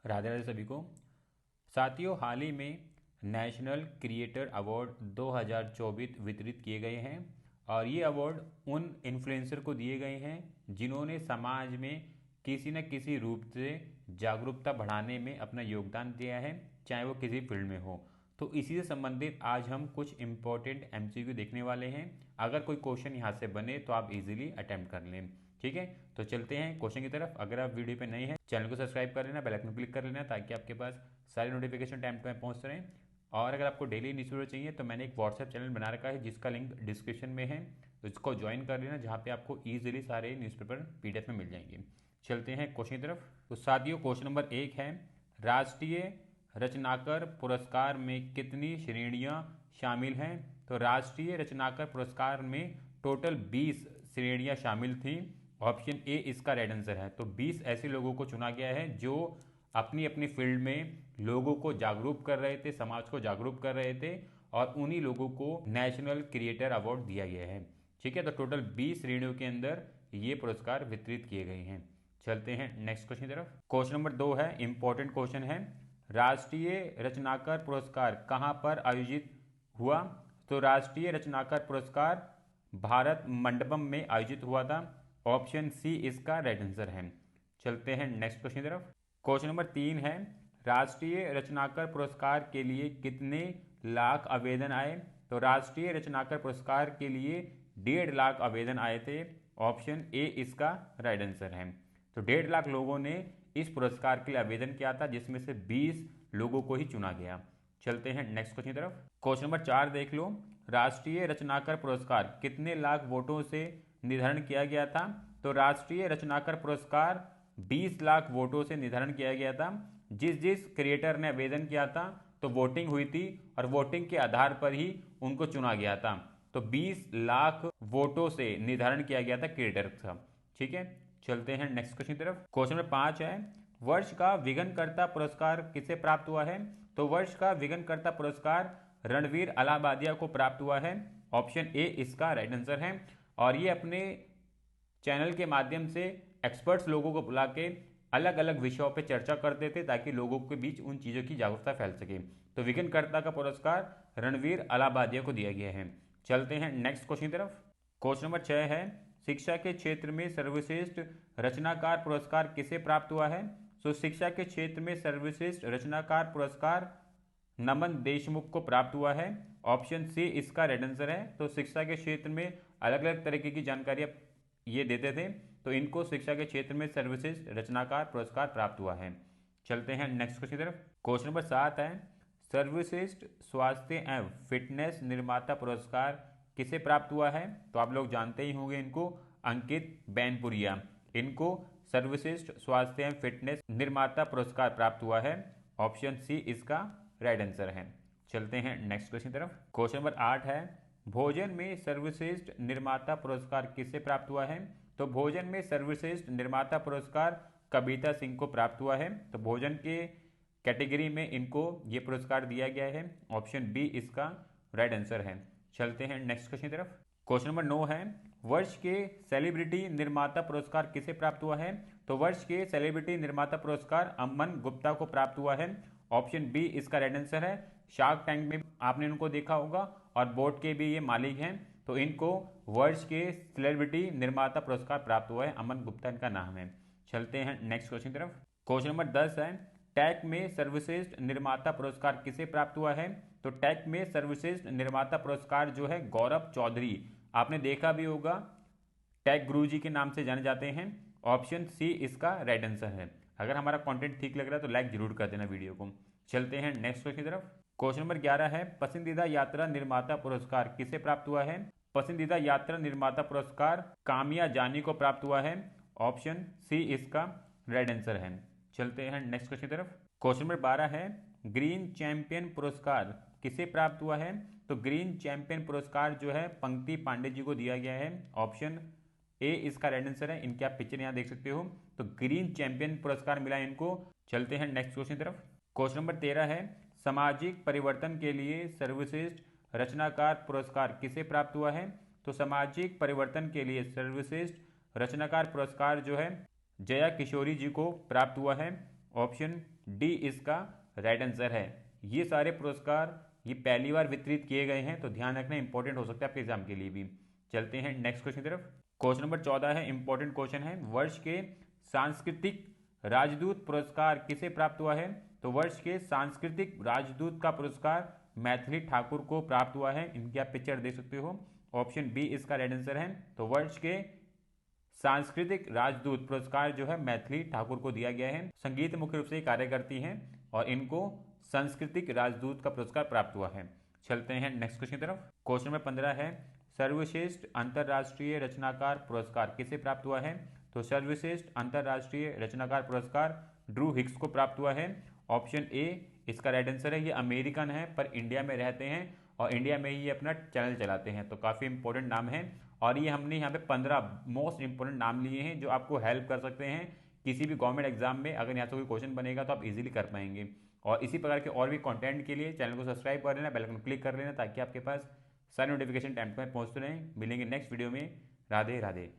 राधे राधे सभी को। साथियों, हाल ही में नेशनल क्रिएटर अवार्ड 2024 वितरित किए गए हैं और ये अवार्ड उन इन्फ्लुएंसर को दिए गए हैं जिन्होंने समाज में किसी न किसी रूप से जागरूकता बढ़ाने में अपना योगदान दिया है, चाहे वो किसी फील्ड में हो। तो इसी से संबंधित आज हम कुछ इंपॉर्टेंट एमसीक्यू देखने वाले हैं। अगर कोई क्वेश्चन यहाँ से बने तो आप इजीली अटेम्प्ट कर लें। ठीक है, तो चलते हैं क्वेश्चन की तरफ। अगर आप वीडियो पे नए हैं, चैनल को सब्सक्राइब कर लेना, बेल आइकन क्लिक कर लेना ताकि आपके पास सारे नोटिफिकेशन टाइम पे पहुंच रहें। और अगर आपको डेली न्यूज़पेपर चाहिए तो मैंने एक व्हाट्सएप चैनल बना रखा है जिसका लिंक डिस्क्रिप्शन में है, तो इसको ज्वाइन कर लेना, जहाँ पे आपको ईजिली सारे न्यूज़पेपर पीडीएफ में मिल जाएंगे। चलते हैं क्वेश्चन की तरफ। तो साथियों, क्वेश्चन नंबर 1 है, राष्ट्रीय रचनाकर पुरस्कार में कितनी श्रेणियां शामिल हैं? तो राष्ट्रीय रचनाकर पुरस्कार में टोटल 20 श्रेणियां शामिल थी। ऑप्शन ए इसका राइट आंसर है। तो 20 ऐसे लोगों को चुना गया है जो अपनी अपनी फील्ड में लोगों को जागरूक कर रहे थे, समाज को जागरूक कर रहे थे, और उन्हीं लोगों को नेशनल क्रिएटर अवार्ड दिया गया है। ठीक है, तो टोटल 20 श्रेणियों के अंदर ये पुरस्कार वितरित किए गए हैं। चलते हैं नेक्स्ट क्वेश्चन की तरफ। क्वेश्चन नंबर 2 है, इंपॉर्टेंट क्वेश्चन है, राष्ट्रीय रचनाकर पुरस्कार कहां पर आयोजित हुआ? तो राष्ट्रीय रचनाकर पुरस्कार भारत मंडपम में आयोजित हुआ था। ऑप्शन सी इसका राइट आंसर है। चलते हैं नेक्स्ट क्वेश्चन की तरफ। क्वेश्चन नंबर 3 है, राष्ट्रीय रचनाकर पुरस्कार के लिए कितने लाख आवेदन आए? तो राष्ट्रीय रचनाकर पुरस्कार के लिए 1.5 लाख आवेदन आए थे। ऑप्शन ए इसका राइट आंसर है। तो 1.5 लाख लोगों ने इस पुरस्कार के लिए आवेदन किया था, जिसमें से 20 लोगों को ही चुना गया। चलते हैं नेक्स्ट क्वेश्चन की तरफ। क्वेश्चन नंबर 4 देख लो, राष्ट्रीय रचनाकर पुरस्कार कितने लाख वोटों से निर्धारण किया गया था? तो राष्ट्रीय रचनाकर पुरस्कार 20 लाख वोटों से निर्धारण किया गया था। जिस जिस क्रिएटर ने आवेदन किया था तो वोटिंग हुई थी और वोटिंग के आधार पर ही उनको चुना गया था। तो 20 लाख वोटों से निर्धारण किया गया था क्रिएटर का। ठीक है, चलते हैं नेक्स्ट क्वेश्चन की तरफ। क्वेश्चन नंबर 5 है, वर्ष का विघ्नकर्ता पुरस्कार किसे प्राप्त हुआ है? तो वर्ष का विघ्नकर्ता पुरस्कार रणवीर अलाहाबादिया को प्राप्त हुआ है। ऑप्शन ए इसका राइट आंसर है। और ये अपने चैनल के माध्यम से एक्सपर्ट्स लोगों को बुला के अलग अलग विषयों पर चर्चा करते थे ताकि लोगों के बीच उन चीज़ों की जागरूकता फैल सके। तो विघ्नकर्ता का पुरस्कार रणवीर अलाहाबादिया को दिया गया है। चलते हैं नेक्स्ट क्वेश्चन की तरफ। क्वेश्चन नंबर 6 है, शिक्षा के क्षेत्र में सर्वश्रेष्ठ रचनाकार पुरस्कार किसे प्राप्त हुआ है? तो शिक्षा के क्षेत्र में सर्वश्रेष्ठ रचनाकार पुरस्कार नमन देशमुख को प्राप्त हुआ है। ऑप्शन सी इसका राइट आंसर है। तो शिक्षा के क्षेत्र में अलग अलग तरीके की जानकारियां ये देते थे, तो इनको शिक्षा के क्षेत्र में सर्वश्रेष्ठ रचनाकार पुरस्कार प्राप्त हुआ है। चलते हैं नेक्स्ट क्वेश्चन की तरफ। क्वेश्चन नंबर 7 है, सर्वश्रेष्ठ स्वास्थ्य एवं फिटनेस निर्माता पुरस्कार किसे प्राप्त हुआ है? तो आप लोग जानते ही होंगे इनको, अंकित बैनपुरिया। इनको सर्वश्रेष्ठ स्वास्थ्य एवं फिटनेस निर्माता पुरस्कार प्राप्त हुआ है। ऑप्शन सी इसका राइट आंसर है। चलते हैं नेक्स्ट क्वेश्चन की तरफ। क्वेश्चन नंबर 8 है, भोजन में सर्वश्रेष्ठ निर्माता पुरस्कार किसे प्राप्त हुआ है? तो भोजन में सर्वश्रेष्ठ निर्माता पुरस्कार कविता सिंह को प्राप्त हुआ है। तो भोजन के कैटेगरी में इनको ये पुरस्कार दिया गया है। ऑप्शन बी इसका राइट आंसर है। चलते हैं नेक्स्ट क्वेश्चन की तरफ। क्वेश्चन नंबर 9 है, वर्ष के सेलिब्रिटी निर्माता पुरस्कार किसे प्राप्त हुआ है? तो वर्ष के सेलिब्रिटी निर्माता पुरस्कार अमन गुप्ता को प्राप्त हुआ है। ऑप्शन बी इसका राइट आंसर है। शार्क टैंक में आपने उनको देखा होगा और बोर्ड के भी ये मालिक हैं, तो इनको वर्ष के सेलिब्रिटी निर्माता पुरस्कार प्राप्त हुआ है। अमन गुप्ता इनका नाम है। चलते हैं नेक्स्ट क्वेश्चन की तरफ। क्वेश्चन नंबर 10 है, टैग में सर्वश्रेष्ठ निर्माता पुरस्कार किसे प्राप्त हुआ है? तो टैग में सर्वश्रेष्ठ निर्माता पुरस्कार जो है गौरव चौधरी, आपने देखा भी होगा, टैग गुरुजी के नाम से जाने जाते हैं। ऑप्शन सी इसका राइट आंसर है। अगर हमारा कंटेंट ठीक लग रहा है तो लाइक जरूर कर देना वीडियो को। चलते हैं नेक्स्ट क्वेश्चन की तरफ। क्वेश्चन नंबर 11 है, पसंदीदा यात्रा निर्माता पुरस्कार किसे प्राप्त हुआ है? पसंदीदा यात्रा निर्माता पुरस्कार कामिया जानी को प्राप्त हुआ है। ऑप्शन सी इसका राइट आंसर है। चलते हैं नेक्स्ट क्वेश्चन की तरफ। क्वेश्चन नंबर 12 है, ग्रीन चैंपियन पुरस्कार किसे प्राप्त हुआ है? तो ग्रीन चैंपियन पुरस्कार जो है पंक्ति पांडे जी को दिया गया है। ऑप्शन ए इसका राइट आंसर है। इनकी आप पिक्चर यहाँ देख सकते हो, तो ग्रीन चैंपियन पुरस्कार मिला इनको। चलते हैं नेक्स्ट क्वेश्चन की तरफ। क्वेश्चन नंबर 13 है, सामाजिक परिवर्तन के लिए सर्वश्रेष्ठ रचनाकार पुरस्कार किसे प्राप्त हुआ है? तो सामाजिक परिवर्तन के लिए सर्वश्रेष्ठ रचनाकार पुरस्कार जो है जया किशोरी जी को प्राप्त हुआ है। ऑप्शन डी इसका राइट आंसर है। ये सारे पुरस्कार ये पहली बार वितरित किए गए हैं, तो ध्यान रखना, इंपॉर्टेंट हो सकता है आपके एग्जाम के लिए भी। चलते हैं नेक्स्ट क्वेश्चन की तरफ। क्वेश्चन नंबर 14 है, इंपॉर्टेंट क्वेश्चन है। वर्ष के सांस्कृतिक राजदूत पुरस्कार किसे प्राप्त हुआ है? तो वर्ष के सांस्कृतिक राजदूत का पुरस्कार मैथिली ठाकुर को प्राप्त हुआ है। इनकी आप पिक्चर देख सकते हो। ऑप्शन बी इसका राइट आंसर है। तो वर्ष के सांस्कृतिक राजदूत पुरस्कार जो है मैथिली ठाकुर को दिया गया है। संगीत मुख्य रूप से कार्य करती हैं और इनको सांस्कृतिक राजदूत का पुरस्कार प्राप्त हुआ है। चलते हैं नेक्स्ट क्वेश्चन की तरफ। क्वेश्चन नंबर 15 है, सर्वश्रेष्ठ अंतरराष्ट्रीय रचनाकार पुरस्कार किसे प्राप्त हुआ है? तो सर्वश्रेष्ठ अंतरराष्ट्रीय रचनाकार पुरस्कार ड्रू हिक्स को प्राप्त हुआ है। ऑप्शन ए इसका राइट आंसर है। ये अमेरिकन है पर इंडिया में रहते हैं और इंडिया में ही अपना चैनल चलाते हैं, तो काफ़ी इंपॉर्टेंट नाम है। और ये हमने यहाँ पे 15 मोस्ट इंपॉर्टेंट नाम लिए हैं जो आपको हेल्प कर सकते हैं किसी भी गवर्नमेंट एग्जाम में। अगर यहाँ से कोई क्वेश्चन बनेगा तो आप इजीली कर पाएंगे। और इसी प्रकार के और भी कंटेंट के लिए चैनल को सब्सक्राइब कर लेना, बेल आइकन क्लिक कर लेना, ताकि आपके पास सारे नोटिफिकेशन टाइम पर पहुँचते रहें। मिलेंगे नेक्स्ट वीडियो में। राधे राधे।